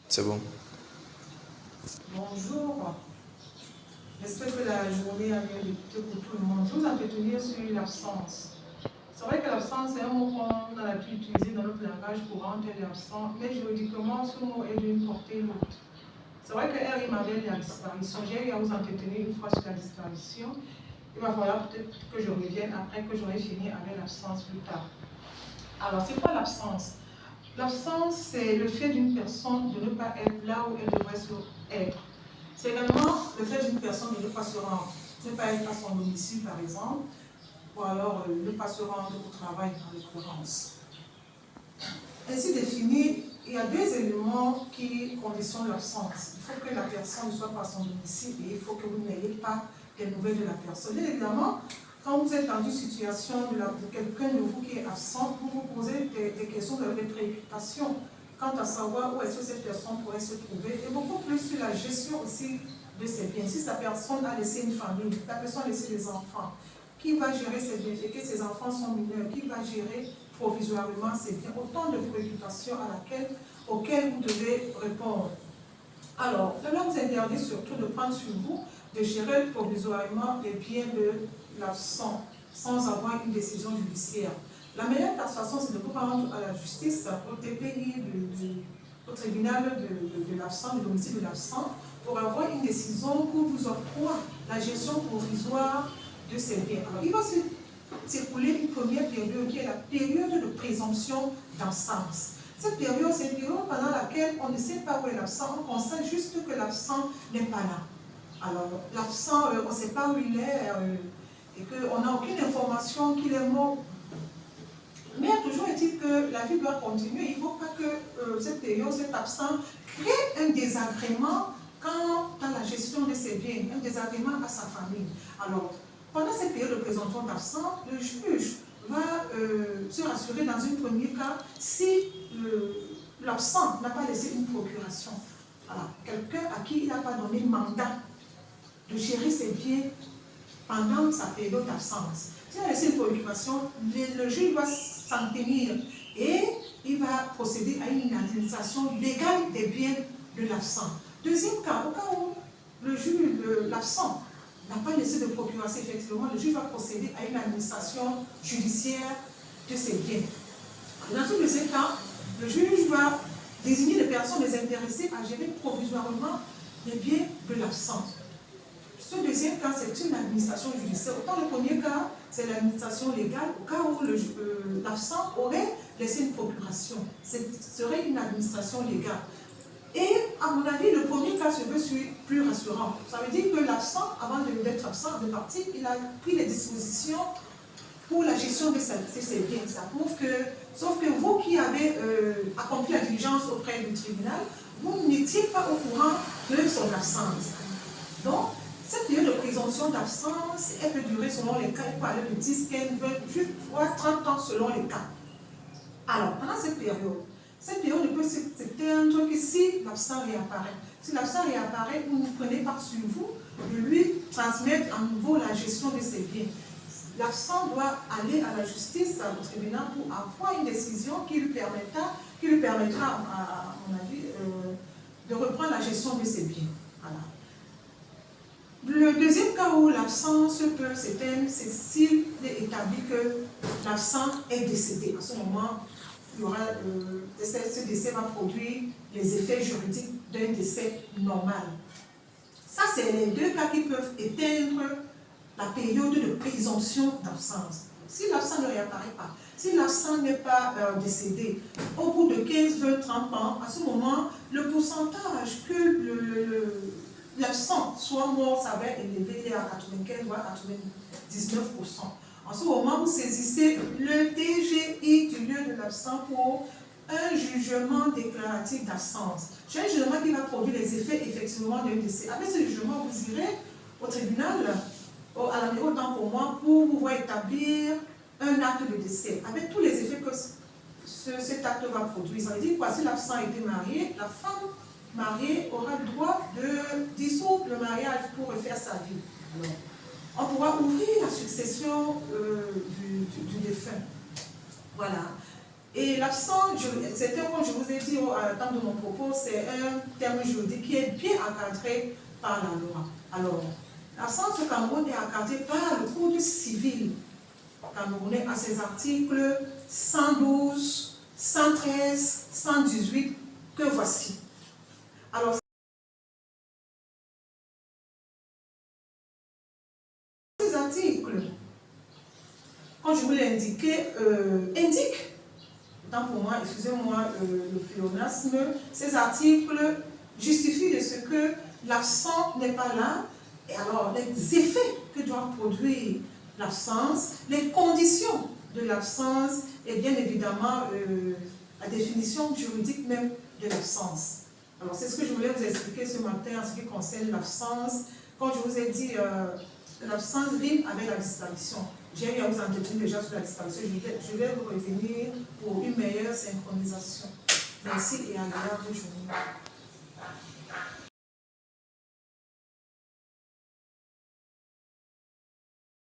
C'est bon. Bonjour. J'espère que la journée a bien débuté pour tout le monde. Je vous entretenir sur l'absence. C'est vrai que l'absence est un mot qu'on a l'habitude d'utiliser dans notre langage courant, tel absent, mais juridiquement, ce mot est d'une portée lourde. C'est vrai que rime avec la disparition. J'ai eu à vous entretenir une fois sur la disparition. Il va falloir peut-être que je revienne après que j'aurai fini avec l'absence plus tard. Alors, c'est quoi l'absence? L'absence, c'est le fait d'une personne de ne pas être là où elle devrait être. C'est également le fait d'une personne de ne pas se rendre, ne pas être à son domicile par exemple, ou alors ne pas se rendre au travail en l'occurrence. Ainsi défini, il y a deux éléments qui conditionnent l'absence. Il faut que la personne ne soit pas à son domicile et il faut que vous n'ayez pas des nouvelles de la personne. Bien évidemment, quand vous êtes dans une situation de quelqu'un de vous qui est absent, vous vous posez des questions, des préoccupations quant à savoir où est-ce que cette personne pourrait se trouver et beaucoup plus sur la gestion aussi de ses biens. Si sa personne a laissé une famille, la personne a laissé des enfants, qui va gérer ses biens, et que ses enfants sont mineurs, qui va gérer provisoirement ses biens, autant de préoccupations auxquelles vous devez répondre. Alors, la loi vous interdit surtout de prendre sur vous de gérer provisoirement les biens de l'absent sans avoir une décision judiciaire. La meilleure façon, c'est de vous rendre à la justice, au TPI, au tribunal de l'absent, du domicile de l'absent, pour avoir une décision pour vous octroie la gestion provisoire de ces biens. Alors, il va s'écouler une première période qui est la période de présomption d'absence. Cette période, c'est une période pendant laquelle on ne sait pas où est l'absent, on constate juste que l'absent n'est pas là. Alors, l'absent, on ne sait pas où il est et qu'on n'a aucune information qu'il est mort. Mais toujours est-il que la vie doit continuer. Il ne faut pas que cette période, cet absent, crée un désagrément quant à la gestion de ses biens, un désagrément à sa famille. Alors, pendant cette période de présomption d'absence, le juge va se rassurer dans un premier cas si l'absent n'a pas laissé une procuration. Voilà. Quelqu'un à qui il n'a pas donné mandat de gérer ses biens pendant sa période d'absence. S'il a laissé une préoccupation, le juge va s'en tenir et il va procéder à une administration légale des biens de l'absent. Deuxième cas, au cas où le juge, l'absent, n'a pas laissé de procuration, effectivement, le juge va procéder à une administration judiciaire de ses biens. Dans ce deuxième cas, le juge va désigner les personnes intéressées à gérer provisoirement les biens de l'absent. Ce deuxième cas, c'est une administration judiciaire. Autant le premier cas, c'est l'administration légale, au cas où l'absent aurait laissé une procuration. Ce serait une administration légale. Et, à mon avis, le premier cas se veut plus rassurant. Ça veut dire que l'absent, avant d'être absent, de partir, il a pris les dispositions pour la gestion de ses biens. Ça prouve que, sauf que vous qui avez accompli la diligence auprès du tribunal, vous n'étiez pas au courant de son absence. Donc, cette période de présomption d'absence, elle peut durer selon les cas, elle peut aller de 10, 15, 20, jusqu'à 30 ans selon les cas. Alors, pendant cette période ne peut s'éteindre que si l'absent réapparaît. Si l'absent réapparaît, vous ne prenez pas sur vous de lui transmettre à nouveau la gestion de ses biens. L'absent doit aller à la justice, au tribunal, pour avoir une décision qui lui permettra, à mon avis, de reprendre la gestion de ses biens. Voilà. Le deuxième cas où l'absence peut s'éteindre, c'est s'il est établi que l'absent est décédé. À ce moment, il y aura, ce décès va produire les effets juridiques d'un décès normal. Ça, c'est les deux cas qui peuvent éteindre la période de présomption d'absence. Si l'absent ne réapparaît pas, si l'absent n'est pas décédé, au bout de 15, 20, 30 ans, à ce moment, le pourcentage que l'absent soit mort, ça va être élevé, il est à 95 voire 99%. En ce moment, vous saisissez le TGI du lieu de l'absent pour un jugement déclaratif d'absence. C'est un jugement qui va produire les effets effectivement d'un décès. Avec ce jugement, vous irez au tribunal, à la mairie autant pour moi, pour pouvoir établir un acte de décès, avec tous les effets que cet acte va produire. Ça veut dire quoi? Si l'absent a été marié, la femme mariée aura le droit de dissoudre le mariage pour refaire sa vie. Alors, on pourra ouvrir la succession du défunt. Voilà. Et l'absence, c'est un, comme je vous ai dit à la temps de mon propos, c'est un terme juridique qui est bien encadré par la loi. Alors, l'absence au Cameroun est encadrée par le Code civil camerounais à ses articles 112, 113, 118 que voici. Alors, ces articles, comme je vous l'ai indiqué, indiquent, autant pour moi, excusez-moi le pléonasme, ces articles justifient de ce que l'absent n'est pas là, et alors les effets que doit produire l'absence, les conditions de l'absence, et bien évidemment la définition juridique même de l'absence. Alors c'est ce que je voulais vous expliquer ce matin en ce qui concerne l'absence. Quand je vous ai dit l'absence rime avec la disparition. J'ai eu à vous entretenir déjà sur la disparition. Je vais vous revenir pour une meilleure synchronisation. Merci et agréable journée.